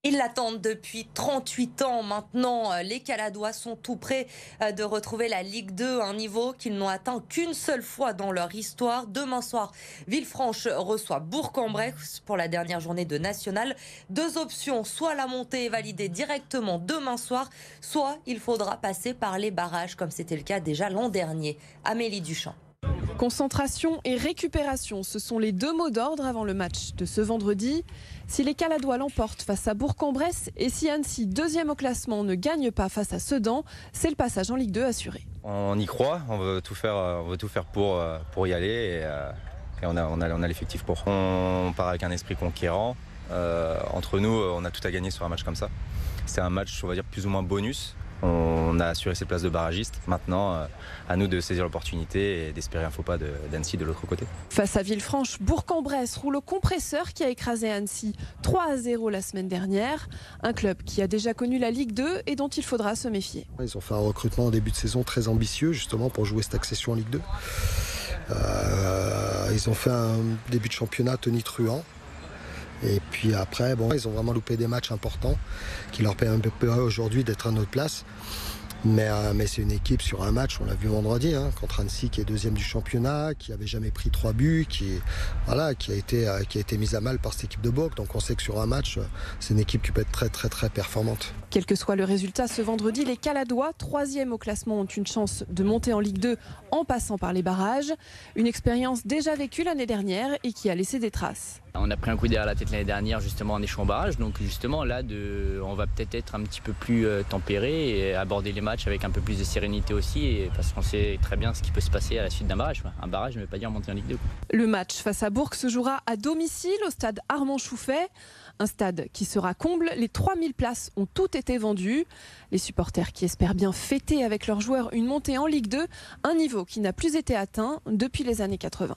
Ils l'attendent depuis 38 ans maintenant. Les Caladois sont tout près de retrouver la Ligue 2, un niveau qu'ils n'ont atteint qu'une seule fois dans leur histoire. Demain soir, Villefranche reçoit Bourg-en-Bresse pour la dernière journée de National. Deux options, soit la montée est validée directement demain soir, soit il faudra passer par les barrages comme c'était le cas déjà l'an dernier. Amélie Duchamp. Concentration et récupération, ce sont les deux mots d'ordre avant le match de ce vendredi. Si les Caladois l'emportent face à Bourg-en-Bresse et si Annecy, deuxième au classement, ne gagne pas face à Sedan, c'est le passage en Ligue 2 assuré. On y croit, on veut tout faire pour y aller et on a l'effectif pour. On part avec un esprit conquérant. Entre nous, on a tout à gagner sur un match comme ça. C'est un match, on va dire, plus ou moins bonus. On a assuré ses places de barragiste. Maintenant, à nous de saisir l'opportunité et d'espérer un faux pas d'Annecy de l'autre côté. Face à Villefranche, Bourg-en-Bresse roule au compresseur qui a écrasé Annecy 3-0 la semaine dernière. Un club qui a déjà connu la Ligue 2 et dont il faudra se méfier. Ils ont fait un recrutement en début de saison très ambitieux justement pour jouer cette accession en Ligue 2. Ils ont fait un début de championnat tonitruant. Et puis après, ils ont vraiment loupé des matchs importants qui leur permettent un peu aujourd'hui d'être à notre place. Mais c'est une équipe sur un match, on l'a vu vendredi, contre Annecy qui est deuxième du championnat, qui n'avait jamais pris 3 buts, qui a été mise à mal par cette équipe de Bourg. Donc on sait que sur un match, c'est une équipe qui peut être très très très performante. Quel que soit le résultat ce vendredi, les Caladois, troisième au classement, ont une chance de monter en Ligue 2 en passant par les barrages. Une expérience déjà vécue l'année dernière et qui a laissé des traces. On a pris un coup derrière la tête l'année dernière justement en échouant barrage, donc justement là on va peut-être être un petit peu plus tempéré et aborder les matchs avec un peu plus de sérénité aussi, parce qu'on sait très bien ce qui peut se passer à la suite d'un barrage. Un barrage ne veut pas dire monter en Ligue 2. Le match face à Bourg se jouera à domicile au stade Armand Chouffet, un stade qui sera comble. Les 3000 places ont toutes été vendues. Les supporters qui espèrent bien fêter avec leurs joueurs une montée en Ligue 2, un niveau qui n'a plus été atteint depuis les années 80.